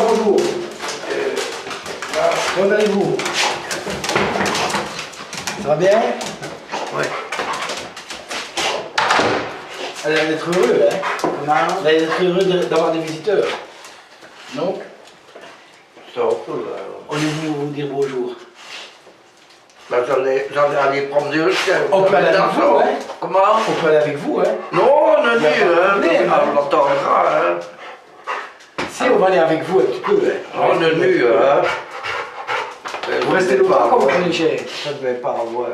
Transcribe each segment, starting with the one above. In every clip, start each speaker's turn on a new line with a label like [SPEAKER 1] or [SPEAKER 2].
[SPEAKER 1] Bonjour. Comment allez-vous? Ça va bien?
[SPEAKER 2] Oui.
[SPEAKER 1] Elle a l'air d'être heureux, hein?
[SPEAKER 2] Comment?
[SPEAKER 1] Elle a l'air d'être heureux d'avoir des visiteurs. Non?
[SPEAKER 2] Ça va, là.
[SPEAKER 1] On est venu vous dire bonjour.
[SPEAKER 2] Là, j'allais aller prendre du chien.
[SPEAKER 1] On peut aller avec vous, hein?
[SPEAKER 2] Comment?
[SPEAKER 1] On peut aller avec vous, hein?
[SPEAKER 2] Non, on est
[SPEAKER 1] Il y a
[SPEAKER 2] venu,
[SPEAKER 1] pas de
[SPEAKER 2] hein.
[SPEAKER 1] problème, hein.
[SPEAKER 2] On l'attendra, hein.
[SPEAKER 1] Si, on va aller avec vous un petit peu, hein?
[SPEAKER 2] On est venu, hein.
[SPEAKER 1] Vous restez longtemps quand vous prenez cher? Ça ne devait pas avoir.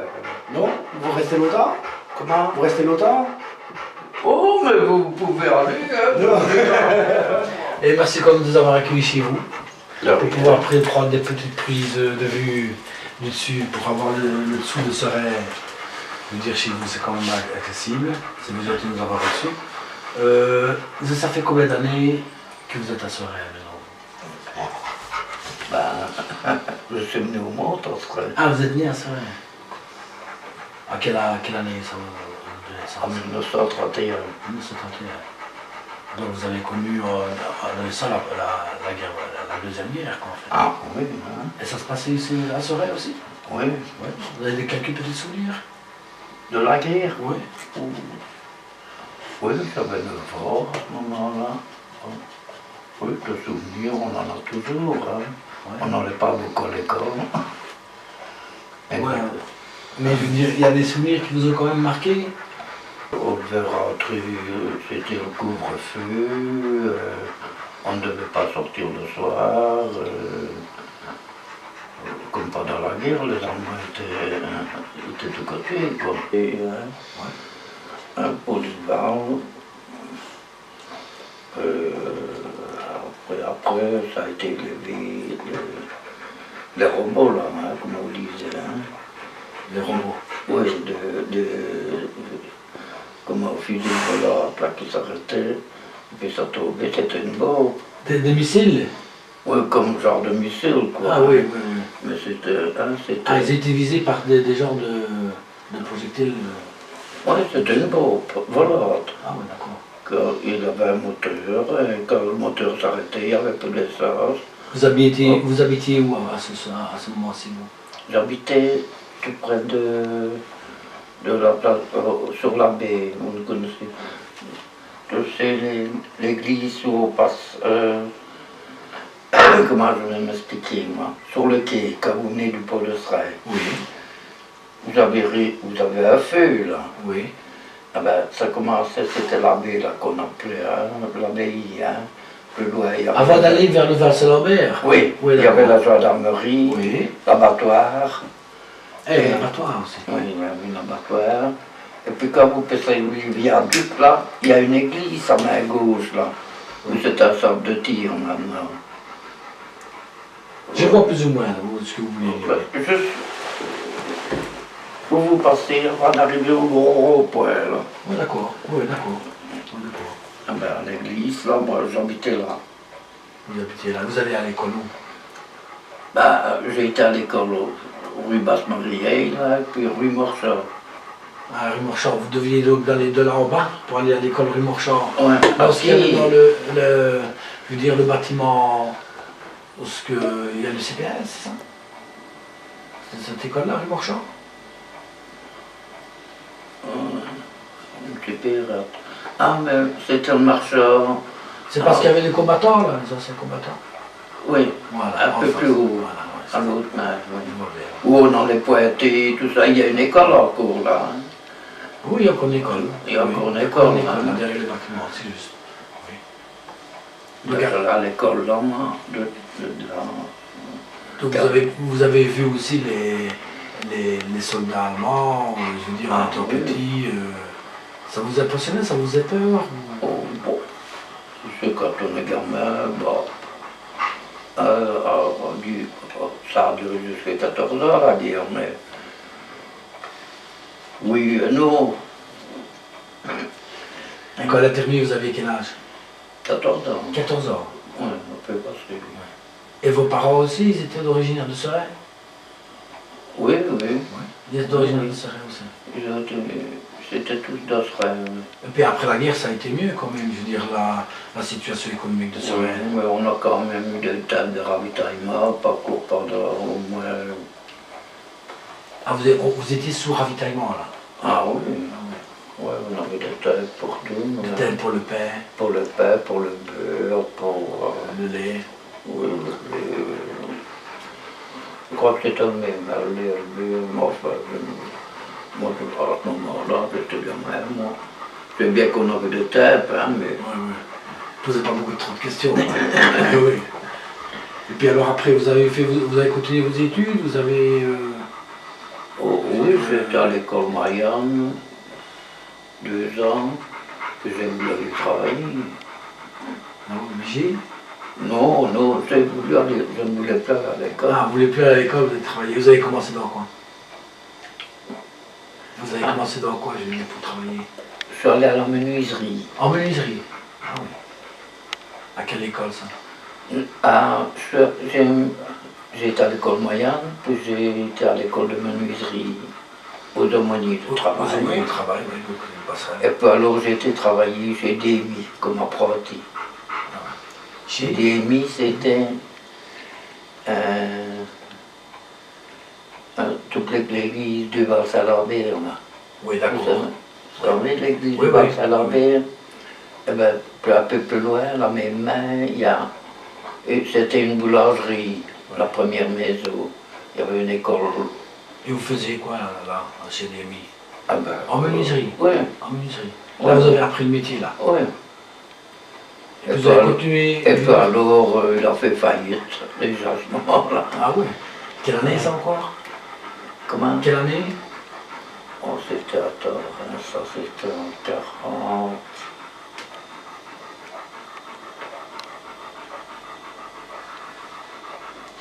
[SPEAKER 1] Non? Vous restez longtemps?
[SPEAKER 2] Comment?
[SPEAKER 1] Vous restez longtemps?
[SPEAKER 2] Oh, mais vous pouvez aller, hein.
[SPEAKER 1] Non. Et merci quand même de nous avoir accueillis chez vous. Pour pouvoir prendre des petites prises de vue du dessus, pour avoir le dessous de Sorey. Je veux dire, chez vous, c'est quand même accessible. C'est vous qui nous avoir reçus. Ça fait combien d'années que vous êtes à Sorey maintenant?
[SPEAKER 2] Ben, je suis venu au Mont, en tout cas.
[SPEAKER 1] Ah, vous êtes né à Sorey? À quelle année ça
[SPEAKER 2] En 1931.
[SPEAKER 1] 1931. Donc vous avez connu ça, la guerre, la deuxième guerre, quoi, en fait.
[SPEAKER 2] Ah, oui, hein.
[SPEAKER 1] Et ça se passait ici à Sorey aussi?
[SPEAKER 2] Oui.
[SPEAKER 1] Ouais. Vous avez quelques petits souvenirs?
[SPEAKER 2] De la guerre?
[SPEAKER 1] Oui.
[SPEAKER 2] Oui, j'avais 9 ans à ce moment-là. Oui, de souvenirs, on en a toujours. Hein.
[SPEAKER 1] Ouais.
[SPEAKER 2] On n'allait pas beaucoup à l'école.
[SPEAKER 1] Ouais. Mais je veux dire, il y a des souvenirs qui vous ont quand même marqué?
[SPEAKER 2] On devait rentrer, c'était le couvre-feu, on ne devait pas sortir le soir. Comme pendant la guerre, les armes étaient de côté, quoi. Et un police-bal. Après, ça a été les robots, là, hein, comme on disait. Hein.
[SPEAKER 1] Les robots?
[SPEAKER 2] Oui, comme un fusil voilà, après qui s'arrêtait, et puis ça tombait, c'était une bombe.
[SPEAKER 1] Des missiles?
[SPEAKER 2] Oui, comme genre de missile, quoi.
[SPEAKER 1] Ah oui, oui, oui.
[SPEAKER 2] Mais c'était...
[SPEAKER 1] Ah, ils étaient visés par des genres de projectiles.
[SPEAKER 2] Oui, c'était une bombe volante.
[SPEAKER 1] Ah oui, d'accord.
[SPEAKER 2] Il avait un moteur, et quand le moteur s'arrêtait, il n'y avait plus d'essence.
[SPEAKER 1] Vous habitiez où à ce moment-ci?
[SPEAKER 2] J'habitais tout près de la place, sur la baie, vous connaissez. C'est l'église où on passe... comment je vais m'expliquer, moi? Sur le quai, quand vous venez du port de Seraing.
[SPEAKER 1] Oui.
[SPEAKER 2] Vous avez un feu, là.
[SPEAKER 1] Oui.
[SPEAKER 2] Ah ben, ça commençait, c'était l'abbé, là, qu'on appelait, hein, l'abbaye, hein. Plus loin,
[SPEAKER 1] avant d'aller vers le Val-Saint-Lambert?
[SPEAKER 2] Oui, il y avait la gendarmerie,
[SPEAKER 1] oui.
[SPEAKER 2] L'abattoir.
[SPEAKER 1] Et l'abattoir aussi.
[SPEAKER 2] Oui, il y avait un abattoir. Et puis quand vous passez le viaduc, là, il y a une église à main gauche, là, où c'est un sorte de tir maintenant.
[SPEAKER 1] Je vois plus ou moins ce que vous voulez dire.
[SPEAKER 2] Juste, vous passez avant d'arriver au gros rond-point, là.
[SPEAKER 1] Oui, d'accord. Oui, d'accord.
[SPEAKER 2] Ah ben, l'église, là, moi, j'habitais là.
[SPEAKER 1] Vous habitez là. Vous allez à l'école où?
[SPEAKER 2] Ben, j'ai été à l'école rue Basse-Marie, là, puis rue Morchard.
[SPEAKER 1] Ah, rue Morchard. Vous deviez donc aller de là en bas pour aller à l'école rue Morchard.
[SPEAKER 2] Ouais.
[SPEAKER 1] Lorsqu'il y avait dans je veux dire, le bâtiment, où il y a le CPS, c'est ça? C'est cette école-là, rue Morchard?
[SPEAKER 2] Ah, mais c'était un marchand.
[SPEAKER 1] C'est parce qu'il y avait les combattants, là, les anciens combattants?
[SPEAKER 2] Oui,
[SPEAKER 1] voilà,
[SPEAKER 2] un peu plus haut,
[SPEAKER 1] voilà,
[SPEAKER 2] à l'autre main. Où on a les pointés, tout ça, il y a une école encore là. Hein.
[SPEAKER 1] Oui, il y a encore une école.
[SPEAKER 2] Il y a encore une école,
[SPEAKER 1] là, derrière les bâtiments, c'est juste. Oui.
[SPEAKER 2] J'allais à l'école là, moi,
[SPEAKER 1] Donc vous avez vu aussi les soldats allemands, je veux dire, en étant petit. Ça vous impressionnait, ça vous a peur?
[SPEAKER 2] Oh, bon. C'est quand on est gamin, bon. Ça a duré jusqu'à 14 heures à dire, mais. Oui, non.
[SPEAKER 1] Et quand elle a terminé, vous aviez quel âge?
[SPEAKER 2] 14 ans.
[SPEAKER 1] 14 ans.
[SPEAKER 2] Oui, on peut passer.
[SPEAKER 1] Et vos parents aussi, ils étaient originaires de Seraing?
[SPEAKER 2] Oui, oui.
[SPEAKER 1] Ils étaient originaires de Seraing aussi?
[SPEAKER 2] C'était tous de Seraing.
[SPEAKER 1] Et puis après la guerre, ça a été mieux quand même, je veux dire, la situation économique de Seraing.
[SPEAKER 2] Oui, mais on a quand même eu des tables de ravitaillement, pas court pendant au moins...
[SPEAKER 1] Ah, vous étiez sous ravitaillement là?
[SPEAKER 2] Ah oui. Oui, on avait des tables pour tout.
[SPEAKER 1] Des tables pour le pain?
[SPEAKER 2] Pour le pain, pour le beurre, pour...
[SPEAKER 1] le lait?
[SPEAKER 2] Oui, le lait. Je crois que c'était le même, le lait, le beurre, mais enfin... Moi, à ce moment-là, j'étais bien même, moi. C'est bien qu'on avait des tapes, hein, mais...
[SPEAKER 1] Oui, oui. Posez pas beaucoup trop de questions. Oui. Et puis alors après, vous avez continué vos études, vous avez...
[SPEAKER 2] Oh, oui, j'étais à l'école Marianne, 2 ans, que j'ai voulu aller travailler.
[SPEAKER 1] Non, obligé?
[SPEAKER 2] Non, non, je ne voulais pas aller à l'école.
[SPEAKER 1] Ah, vous voulez plus aller à l'école, vous avez travaillé. Vous avez commencé dans quoi? Vous avez commencé dans quoi, je veux dire, pour travailler?
[SPEAKER 2] Je suis allé à la menuiserie.
[SPEAKER 1] En menuiserie? Ah oui. À quelle école ça?
[SPEAKER 2] J'ai été à l'école moyenne, puis j'ai été à l'école de menuiserie, aux aumôniers de travail.
[SPEAKER 1] Aux aumôniers de travail, oui, vous connaissez pas ça.
[SPEAKER 2] Et puis alors j'ai été travailler chez DMI comme apprenti. Chez DMI, c'était toute l'église du Val-Saint-Lambert.
[SPEAKER 1] Oui, d'accord.
[SPEAKER 2] Vous savez, l'église du Val-Saint-Lambert, et bien, un peu plus loin, la même main, il y a... C'était une boulangerie, la première maison. Il y avait une école.
[SPEAKER 1] Et vous faisiez quoi là, chez DMI?
[SPEAKER 2] Ah ben,
[SPEAKER 1] en menuiserie?
[SPEAKER 2] Oui.
[SPEAKER 1] En menuiserie. Là, vous avez appris le métier là?
[SPEAKER 2] Oui.
[SPEAKER 1] Et vous avez continué?
[SPEAKER 2] Et puis alors, il a fait faillite, déjà à ce moment-là.
[SPEAKER 1] Ah oui? Quelle année ça encore?
[SPEAKER 2] Comment?
[SPEAKER 1] Quelle année?
[SPEAKER 2] Oh, c'était, attends, ça c'était en 40...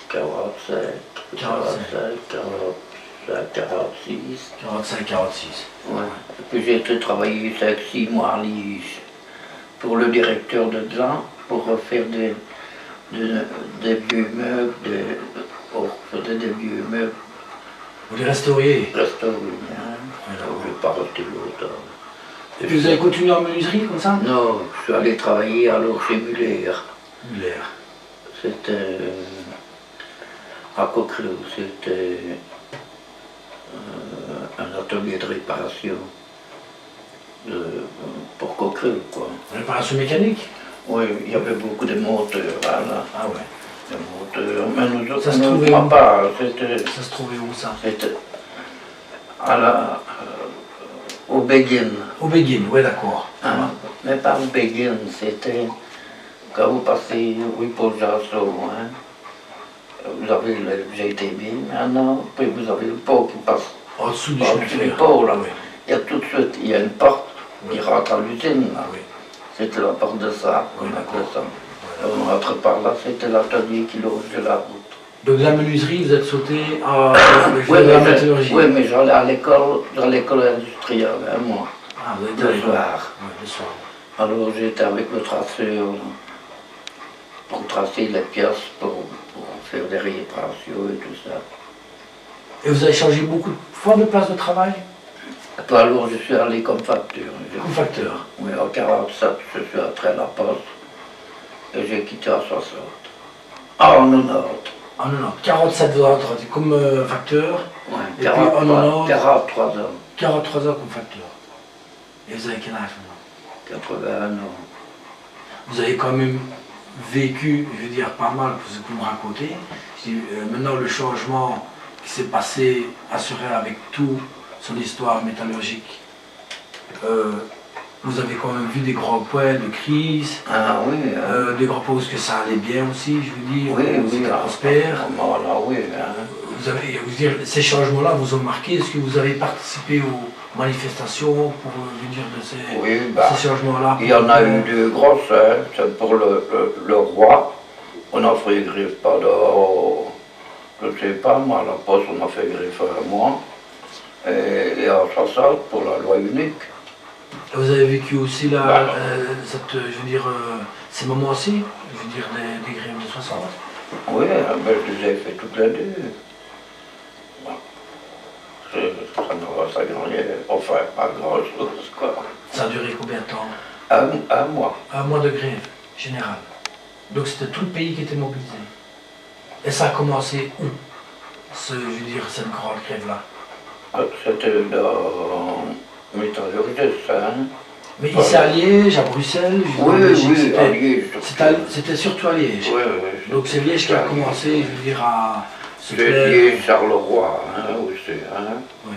[SPEAKER 2] 45, 46.
[SPEAKER 1] 45, 46.
[SPEAKER 2] Ouais. Et puis j'ai été travailler 5-6 mois à Liège pour le directeur de Gland pour refaire des vieux meubles, on faisait des vieux meubles.
[SPEAKER 1] Vous les restauriez?
[SPEAKER 2] Restaurés, hein. Je n'ai pas resté longtemps.
[SPEAKER 1] Et puis vous avez continué en menuiserie comme ça?
[SPEAKER 2] Non, je suis allé travailler alors chez Muller.
[SPEAKER 1] Muller.
[SPEAKER 2] C'était à Coquerel, c'était un atelier de réparation pour Coquerel, quoi.
[SPEAKER 1] Réparation mécanique?
[SPEAKER 2] Oui, il y avait beaucoup de moteurs, voilà.
[SPEAKER 1] Ah ouais.
[SPEAKER 2] Des moteurs, mais nous autres,
[SPEAKER 1] Ça se
[SPEAKER 2] nous,
[SPEAKER 1] trouvait où?
[SPEAKER 2] pas,
[SPEAKER 1] Ça se trouvait où ça?
[SPEAKER 2] c'était au Béguin.
[SPEAKER 1] Au Béguin, ouais d'accord.
[SPEAKER 2] Hein? Mais pas au Béguin, c'était quand vous passez, oui, pour Jasso, hein. Vous avez le GTB maintenant, puis vous avez le pont qui passe
[SPEAKER 1] Au-dessous du
[SPEAKER 2] par
[SPEAKER 1] chemin de
[SPEAKER 2] dessus le
[SPEAKER 1] fer.
[SPEAKER 2] pont, là.
[SPEAKER 1] Oui.
[SPEAKER 2] Il y a tout de suite, il y a une porte qui rentre à l'usine, là.
[SPEAKER 1] Oui.
[SPEAKER 2] C'était la porte de ça,
[SPEAKER 1] Oui,
[SPEAKER 2] on
[SPEAKER 1] d'accord.
[SPEAKER 2] appelait ça. On rentre par là, c'était l'atelier qui longeait la route.
[SPEAKER 1] Donc de la menuiserie, vous êtes sauté à
[SPEAKER 2] Oui,
[SPEAKER 1] la métallurgie?
[SPEAKER 2] oui, mais j'allais à l'école, dans l'école industrielle, hein, moi,
[SPEAKER 1] Ah, vous êtes
[SPEAKER 2] le
[SPEAKER 1] allé
[SPEAKER 2] soir.
[SPEAKER 1] Oui, le soir.
[SPEAKER 2] Alors j'étais avec le traceur pour tracer les pièces, pour faire des réparations et tout ça.
[SPEAKER 1] Et vous avez changé beaucoup de fois de place de travail?
[SPEAKER 2] Puis alors je suis allé comme facteur.
[SPEAKER 1] Comme facteur?
[SPEAKER 2] Oui, en 47, je suis entré à la poste et j'ai quitté en 60. Ah, en 90.
[SPEAKER 1] Ah non, non, 47 vous avez travaillé comme facteur,
[SPEAKER 2] Oui,
[SPEAKER 1] et puis en 90,
[SPEAKER 2] 43 ans.
[SPEAKER 1] 43 ans comme facteur. Et vous avez quel âge maintenant?
[SPEAKER 2] 81 ans.
[SPEAKER 1] Vous avez quand même vécu, je veux dire, pas mal, ce que vous me racontez. Je dis, maintenant, le changement qui s'est passé, assuré avec tout son histoire métallurgique, vous avez quand même vu des grands points de crise,
[SPEAKER 2] Ah oui.
[SPEAKER 1] des grands points où que ça allait bien aussi, je veux dire,
[SPEAKER 2] Oui,
[SPEAKER 1] où
[SPEAKER 2] oui.
[SPEAKER 1] c'était prospère.
[SPEAKER 2] Voilà, oui. Hein.
[SPEAKER 1] Vous avez, vous dire, ces changements-là vous ont marqué. Est-ce que vous avez participé aux manifestations pour dire de ces,
[SPEAKER 2] Oui, bah,
[SPEAKER 1] ces changements-là?
[SPEAKER 2] il y en a eu deux grosses, hein. C'est pour le roi. On a fait griffe pendant, je ne sais pas, moi, à la poste, on a fait griffe un mois. Et en 60 pour la loi unique.
[SPEAKER 1] Vous avez vécu aussi là,
[SPEAKER 2] Bah,
[SPEAKER 1] je veux dire, ces moments-ci, je veux dire, des grèves de 60?
[SPEAKER 2] Oui, ben, je les ai fait toutes les deux. Bon. Ça ne va rien, enfin pas grand-chose, quoi.
[SPEAKER 1] Ça a duré combien de temps?
[SPEAKER 2] Un mois.
[SPEAKER 1] Un mois de grève générale. Donc c'était tout le pays qui était mobilisé. Et ça a commencé où, je veux dire, cette grande grève-là?
[SPEAKER 2] C'était dans métallurgie, hein.
[SPEAKER 1] Mais ici à Liège, à Bruxelles, en
[SPEAKER 2] Oui,
[SPEAKER 1] Belgique,
[SPEAKER 2] oui, à Liège.
[SPEAKER 1] c'était surtout à Liège.
[SPEAKER 2] Oui, oui.
[SPEAKER 1] Donc c'est Liège qui a commencé, je veux dire, à se
[SPEAKER 2] C'est
[SPEAKER 1] plaire.
[SPEAKER 2] Liège, Charleroi, hein, aussi, hein.
[SPEAKER 1] Ouais.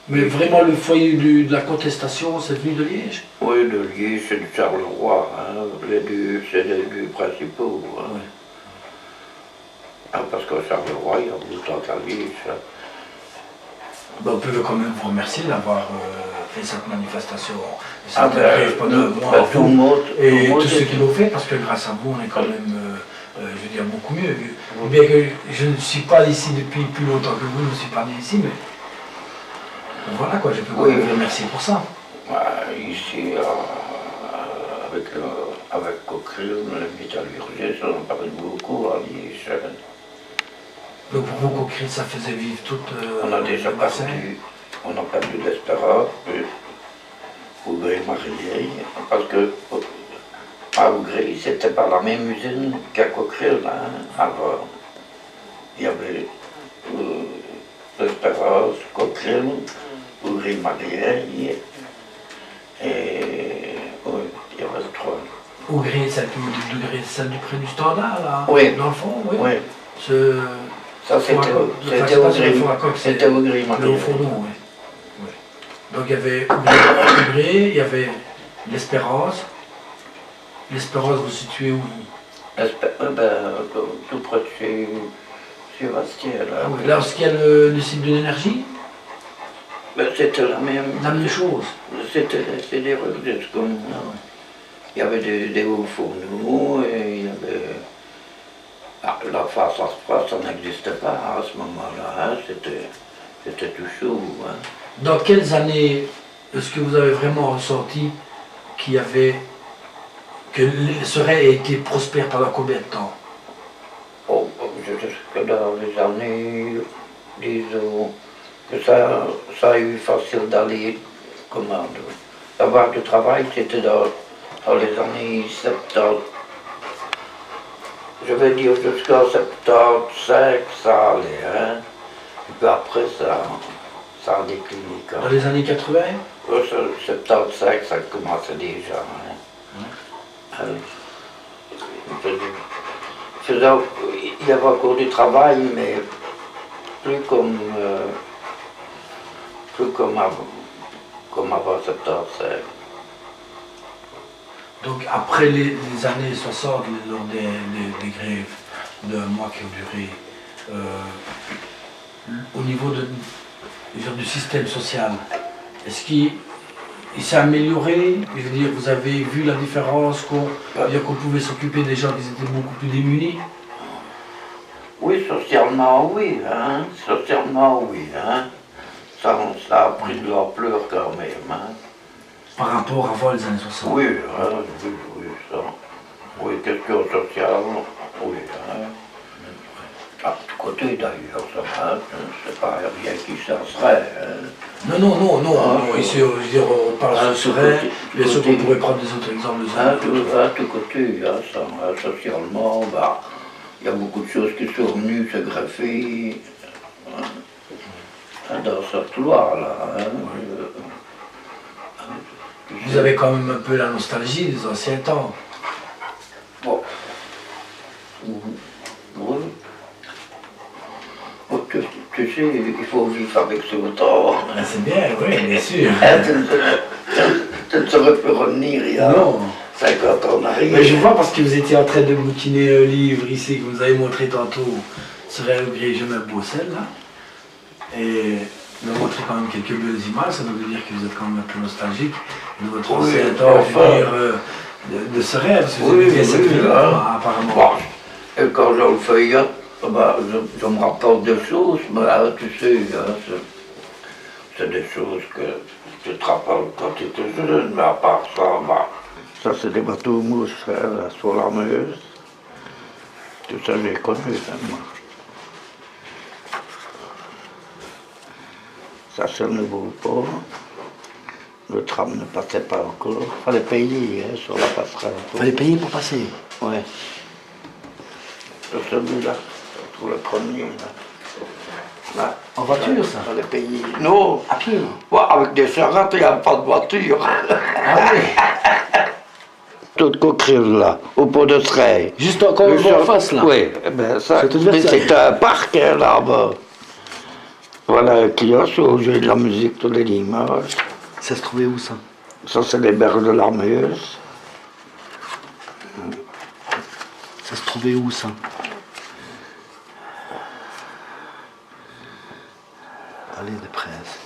[SPEAKER 1] Mais vraiment le foyer de la contestation, c'est venu de Liège?
[SPEAKER 2] Oui, de Liège, c'est de Charleroi, hein. C'est les deux principaux. Hein.
[SPEAKER 1] Ouais.
[SPEAKER 2] Ah, parce qu'à Charleroi, il y a autant qu'à Liège. Hein.
[SPEAKER 1] Ben, on peut quand même vous remercier d'avoir fait cette manifestation, cette
[SPEAKER 2] Ah,
[SPEAKER 1] grève pendant un mois à
[SPEAKER 2] tout le
[SPEAKER 1] vous,
[SPEAKER 2] monde,
[SPEAKER 1] et
[SPEAKER 2] tout le
[SPEAKER 1] tous ceux
[SPEAKER 2] monde
[SPEAKER 1] qui l'ont fait, parce que grâce à vous, on est quand même, je veux dire, beaucoup mieux. Bien que je ne suis pas ici depuis plus longtemps que vous, je ne suis pas né ici, mais voilà quoi, je peux
[SPEAKER 2] Oui.
[SPEAKER 1] vous remercier pour ça.
[SPEAKER 2] Ici, avec Coquerel, les métallurgiens, ça en parle beaucoup à Liège.
[SPEAKER 1] Donc pour vous, Coquerel, ça faisait vivre toute
[SPEAKER 2] On a déjà
[SPEAKER 1] le bassin.
[SPEAKER 2] perdu l'espérance pour Ougré-Marieille, parce que à Ougré, c'était pas la même usine qu'à Coquerel. Hein. Alors, il y avait l'espérance, Coquerel, Ougré-Marieille, et oui, il y avait trois.
[SPEAKER 1] Ougré, celle du près du standard, là,
[SPEAKER 2] Oui.
[SPEAKER 1] dans le fond, oui.
[SPEAKER 2] Oui. Ça, c'était Ougré-Marieille.
[SPEAKER 1] Le haut fourneau, oui. Oui. Donc il y avait Ougré, il y avait l'Espérance. L'Espérance, vous situez où?
[SPEAKER 2] Tout près de chez Bastien. Là,
[SPEAKER 1] Ah, oui. Là, est-ce qu'il y a le site de l'énergie?
[SPEAKER 2] C'était la même.
[SPEAKER 1] La même chose.
[SPEAKER 2] C'est des regrets, comme.
[SPEAKER 1] Ah, ouais.
[SPEAKER 2] Il y avait des hauts fourneaux et il y avait. La face à froid, ça n'existait pas à ce moment-là. Hein. C'était tout chaud. Hein.
[SPEAKER 1] Dans quelles années est-ce que vous avez vraiment ressenti qu'il y avait Que le Serein ait été prospère pendant combien de temps?
[SPEAKER 2] Oh, jusque dans les années, disons, que ça a eu facile d'aller, comment, d'avoir du travail, c'était dans les années 70. Je vais dire jusqu'à 75, ça allait, hein. Et puis après, ça a décliné quand
[SPEAKER 1] Dans
[SPEAKER 2] même.
[SPEAKER 1] les années 80?
[SPEAKER 2] 75, ça commençait déjà, hein. Il y avait encore du travail, mais plus comme avant 75.
[SPEAKER 1] Donc après les années 60, lors des grèves d'un mois qui ont duré, au niveau du système social, est-ce qu'il s'est amélioré? Je veux dire, vous avez vu la différence qu'on pouvait s'occuper des gens qui étaient beaucoup plus démunis?
[SPEAKER 2] Oui, socialement, oui, hein. Socialement, oui, hein. Ça a pris de l'ampleur quand même, hein.
[SPEAKER 1] Par rapport avant les années 60?
[SPEAKER 2] Oui, hein, oui, ça. Oui, question sociale, oui, hein. À tout côté d'ailleurs, ça va, c'est pas rien qui chercherait. Hein.
[SPEAKER 1] Non. Ici, je veux dire, on parle de Serein, bien sûr qu'on pourrait prendre des autres exemples de ça.
[SPEAKER 2] À tout côté, hein, ça, socialement, bah, il y a beaucoup de choses qui sont venues se greffer dans cette loi-là. Hein.
[SPEAKER 1] Vous avez quand même un peu la nostalgie des anciens temps.
[SPEAKER 2] Bon. Oui. Oh, tu sais, il faut vivre avec ce temps.
[SPEAKER 1] Ah, c'est bien, oui, bien sûr.
[SPEAKER 2] Tu ne saurais plus revenir il y a
[SPEAKER 1] Non.
[SPEAKER 2] 50 ans en arrière.
[SPEAKER 1] Mais je vois parce que vous étiez en train de bouquiner un livre ici que vous avez montré tantôt, Serein au gré, je me Bruxelles, là. Et vous avez montré quand même quelques belles images, ça veut dire que vous êtes quand même un peu nostalgique de votre ancien temps, je veux dire, de Serein, parce que vous avez bien cette vie, apparemment.
[SPEAKER 2] Bon, et quand je le feuillette, bah, je me rapporte des choses, mais tu sais, hein, c'est des choses que tu te rappelles quand tu étais jeune, mais à part ça, bah, ça c'est des bateaux mouches hein, sur la Meuse. Tout ça j'ai connu, hein, moi. Ça c'est le nouveau port. Le tram ne passait pas encore. Il fallait payer hein, sur la passerelle.
[SPEAKER 1] Il fallait payer pour passer?
[SPEAKER 2] Ouais. Sur celui-là, pour le premier, là.
[SPEAKER 1] En voiture, ça?
[SPEAKER 2] Il fallait payer. Non.
[SPEAKER 1] À pied?
[SPEAKER 2] Ouais, avec des charrettes, il n'y a pas de voiture.
[SPEAKER 1] Ah oui?
[SPEAKER 2] Toute Coquerel, là, au pont de Serein.
[SPEAKER 1] Juste encore en face, là?
[SPEAKER 2] Oui, ben ça,
[SPEAKER 1] mais
[SPEAKER 2] c'est un parc, hein, là-bas. Voilà un kiosque où j'ai de la musique tous les dimanches.
[SPEAKER 1] Ça se trouvait où, ça?
[SPEAKER 2] Ça, c'est les berges de la Meuse.
[SPEAKER 1] Ça se trouvait où, ça? Allée des Princes.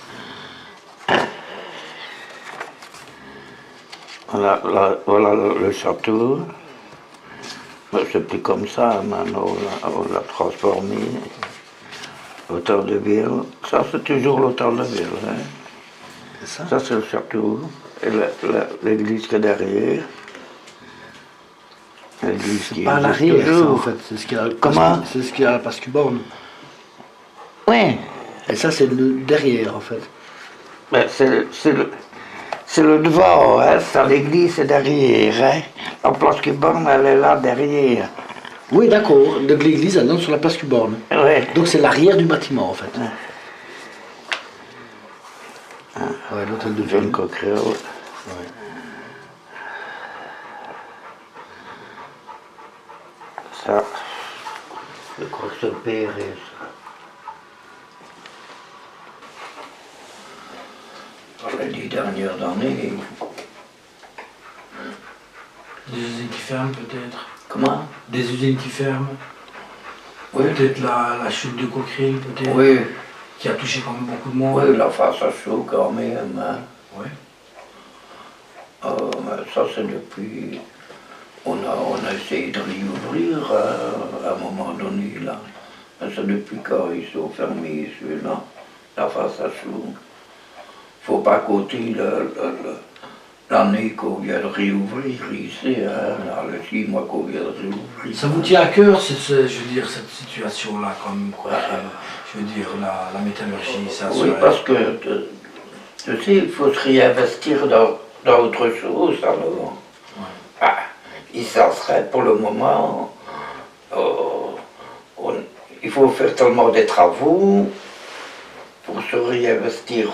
[SPEAKER 2] Voilà le château. Mais c'est plus comme ça, maintenant on l'a transformé. L'hôtel de ville. Ça, c'est toujours l'hôtel de ville. Hein.
[SPEAKER 1] C'est ça?
[SPEAKER 2] Ça, c'est le château. Et l'église qui est derrière. L'église qui
[SPEAKER 1] C'est pas à l'arrière, ça, en fait. C'est ce qu'il y a.
[SPEAKER 2] Comment?
[SPEAKER 1] C'est ce qu'il y a à la Pascuborne.
[SPEAKER 2] Oui.
[SPEAKER 1] Et ça, c'est le derrière, en fait.
[SPEAKER 2] Ben, c'est le devant, hein. Ça, l'église est derrière. Hein. La place qui borne, elle est là derrière.
[SPEAKER 1] Oui, d'accord. Donc l'église, elle donne sur la Pascuborne.
[SPEAKER 2] Oui.
[SPEAKER 1] Donc c'est l'arrière du bâtiment, en fait. Ouais, l'hôtel de
[SPEAKER 2] Jeune
[SPEAKER 1] ville.
[SPEAKER 2] Coquerel.
[SPEAKER 1] Ouais.
[SPEAKER 2] Ça, je crois que c'est le PRS. Dans les 10 dernières années.
[SPEAKER 1] Des usines qui ferment, peut-être.
[SPEAKER 2] Comment?
[SPEAKER 1] Des usines qui ferment.
[SPEAKER 2] Oui.
[SPEAKER 1] Peut-être la chute de Coquerel, peut-être.
[SPEAKER 2] Oui.
[SPEAKER 1] Qui a touché quand même beaucoup de monde.
[SPEAKER 2] Oui, la face à chaud quand même. Hein.
[SPEAKER 1] Ouais.
[SPEAKER 2] Mais ça, c'est depuis. On a essayé de réouvrir à un moment donné, là. Mais c'est depuis quand ils sont fermés, ceux-là, la face à chaud. Faut pas côté le l'année qu'on vient de réouvrir ici, hein, dans le 6 mois qu'on vient de réouvrir.
[SPEAKER 1] Ça vous tient à cœur, je veux dire, cette situation-là, comme quoi, je veux dire, la métallurgie, ça
[SPEAKER 2] Oui, parce que, tu sais, il faut se réinvestir dans autre chose, alors.
[SPEAKER 1] Ouais.
[SPEAKER 2] Ah, et ça serait pour le moment, il faut faire tellement des travaux pour se réinvestir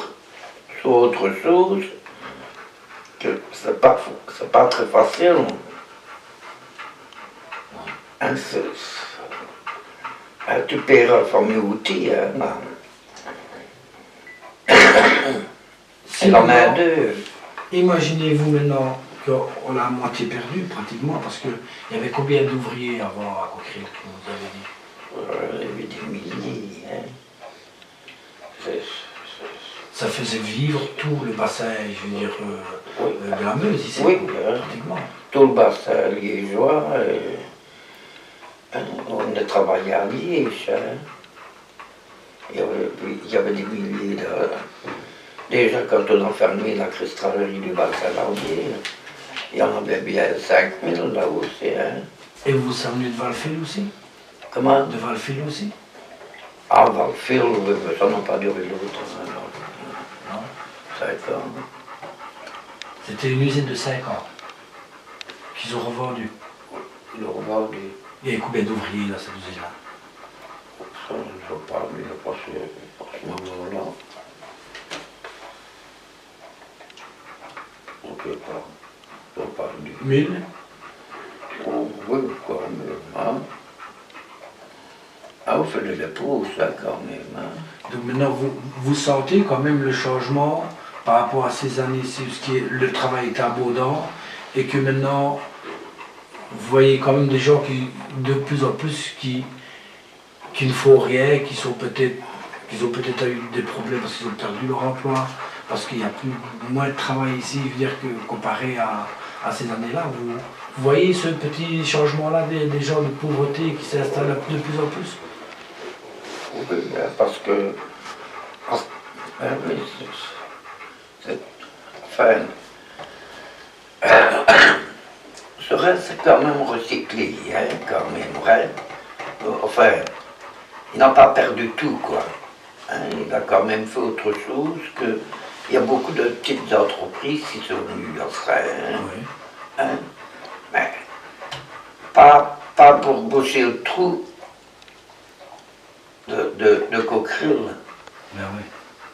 [SPEAKER 2] sur autre chose que c'est pas très facile. Hein, tu paieras le fameux outil, hein. C'est la main d'œuvre.
[SPEAKER 1] Imaginez-vous maintenant qu'on l'a à moitié perdu, pratiquement, parce qu'il y avait combien d'ouvriers avant à Coquerel, que vous avez dit?
[SPEAKER 2] Il y avait des milliers. Hein.
[SPEAKER 1] Ça faisait vivre tout le bassin, je veux dire, de la Meuse ici,
[SPEAKER 2] oui,
[SPEAKER 1] pratiquement.
[SPEAKER 2] Tout le bassin liégeois. On a travaillé à Liège. Hein. Il y avait des milliers de... Déjà, quand on a fermé la cristallerie du Val-Salandier, il y en avait bien 5000 là aussi. Hein.
[SPEAKER 1] Et vous êtes venu de Valfil aussi?
[SPEAKER 2] Comment?
[SPEAKER 1] De Valfil aussi?
[SPEAKER 2] Ah, Valfil, oui, mais ça n'a pas duré longtemps.
[SPEAKER 1] Non.
[SPEAKER 2] 5 ans.
[SPEAKER 1] C'était une usine de 5 ans qu'ils ont revendue.
[SPEAKER 2] Ils l'ont revendu.
[SPEAKER 1] Il y avait combien d'ouvriers dans cette usine-là?
[SPEAKER 2] Ça, je ne sais pas, mais il a passé à ce moment-là. On ne peut pas dire.
[SPEAKER 1] 1000?
[SPEAKER 2] Oh, oui, quand même. Hein. Ah, on fait de l'épouse, ça, quand même. Hein.
[SPEAKER 1] Donc maintenant, vous sentez quand même le changement par rapport à ces années-ci, où le travail était abondant, et que maintenant, vous voyez quand même des gens qui, de plus en plus, qui ne font rien, qui ont peut-être eu des problèmes parce qu'ils ont perdu leur emploi, parce qu'il y a moins de travail ici, je veux dire, que comparé à ces années-là. Vous voyez ce petit changement-là des gens de pauvreté qui s'installent de plus en plus?
[SPEAKER 2] Oui, parce que... oui, enfin... Ce reste, c'est quand même recyclé, hein, quand même, vrai. Enfin, il n'a pas perdu tout, quoi. Hein, il a quand même fait autre chose que... Il y a beaucoup de petites entreprises qui sont venues en Serein, hein,
[SPEAKER 1] Oui.
[SPEAKER 2] hein, mais pas pour boucher le trou de Coquerel.
[SPEAKER 1] Ben oui,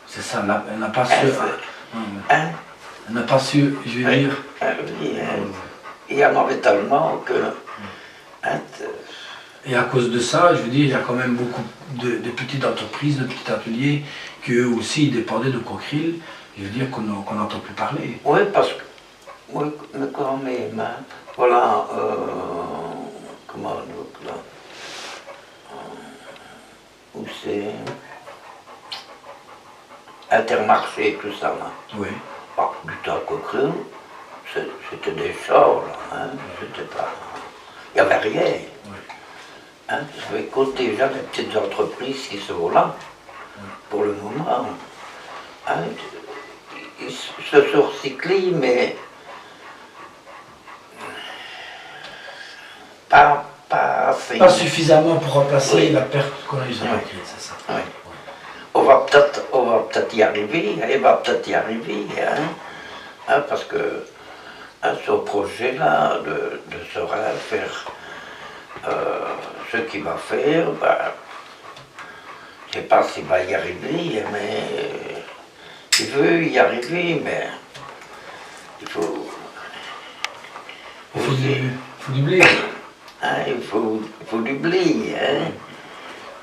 [SPEAKER 1] c'est ça, elle n'a pas su...
[SPEAKER 2] Hein?
[SPEAKER 1] Elle n'a pas su, je veux dire...
[SPEAKER 2] Oui, hein. Il y en avait tellement que... Hein,
[SPEAKER 1] et à cause de ça, je veux dire, il y a quand même beaucoup de petites entreprises, de petits ateliers, qui eux aussi dépendaient de Coquerel, je veux dire qu'on n'entend plus parler.
[SPEAKER 2] oui, parce que... Oui, mais quand même, hein, voilà... comment donc là... où c'est... Intermarché, tout ça, là.
[SPEAKER 1] Oui.
[SPEAKER 2] Ah, du temps Coquerel, c'était des chars, là, hein, c'était pas... Il n'y avait rien.
[SPEAKER 1] Oui.
[SPEAKER 2] Hein, je vais compter déjà les petites entreprises qui sont là, pour le moment. Hein, ils se sont recyclés, mais pas assez.
[SPEAKER 1] Pas suffisamment pour remplacer oui. La perte qu'on a eu sur la crise, c'est ça.
[SPEAKER 2] Oui. On va peut-être y arriver, elle va peut-être y arriver, hein, parce que ce projet-là de Serein faire ce qu'il va faire, ben, je ne sais pas s'il va y arriver, mais il veut y arriver, mais il faut...
[SPEAKER 1] Il faut du blé.
[SPEAKER 2] Hein, il faut du blé,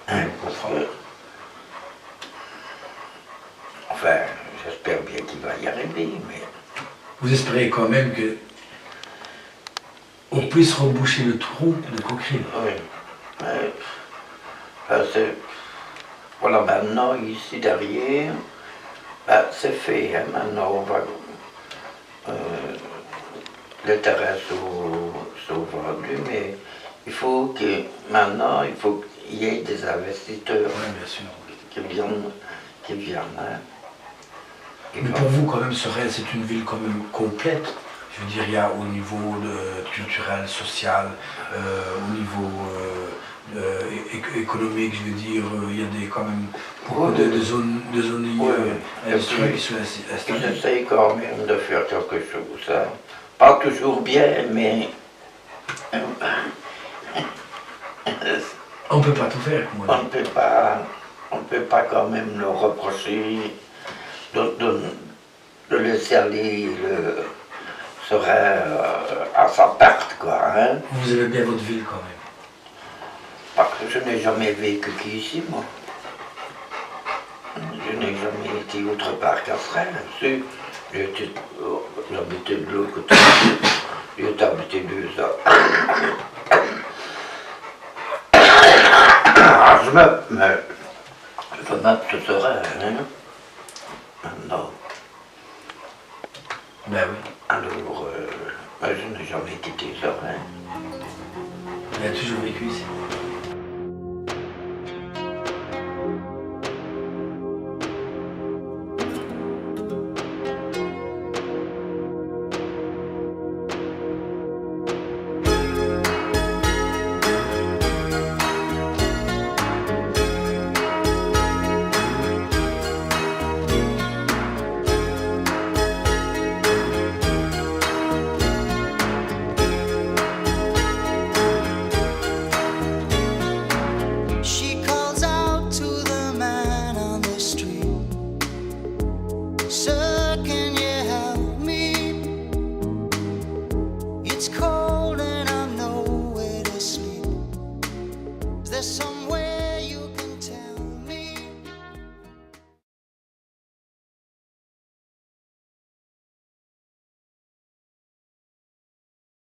[SPEAKER 2] hein, parce que... Enfin, j'espère bien qu'il va y arriver, mais...
[SPEAKER 1] Vous espérez quand même que on puisse reboucher le trou de Coquerel.
[SPEAKER 2] Oui. Voilà, maintenant, ici derrière, ben, c'est fait, hein, maintenant on va... les terrains sont vendus, mais il faut que, maintenant, il faut qu'il y ait des investisseurs
[SPEAKER 1] oui, bien sûr.
[SPEAKER 2] qui viennent, hein.
[SPEAKER 1] Mais pour vous, quand même, Sorel, c'est une ville quand même complète. Je veux dire, il y a au niveau culturel, social, au niveau économique, je veux dire, il y a quand même beaucoup de zones industrielles qui sont installées.
[SPEAKER 2] J'essaye quand même de faire quelque chose. Hein. Pas toujours bien, mais...
[SPEAKER 1] On ne peut pas tout faire, moi.
[SPEAKER 2] On ne peut pas quand même le reprocher de laisser aller le Sorel à sa perte, quoi. Hein.
[SPEAKER 1] Vous aimez bien votre ville, quand même.
[SPEAKER 2] Parce que je n'ai jamais vécu qu'ici, moi. Je n'ai jamais été autre part qu'à Fresnes. J'habitais de l'autre côté. J'ai habité 2 ans. Je me Sorel, hein. Non.
[SPEAKER 1] Ben oui.
[SPEAKER 2] Alors, je n'ai jamais quitté Sorel.
[SPEAKER 1] Il a toujours vécu ici.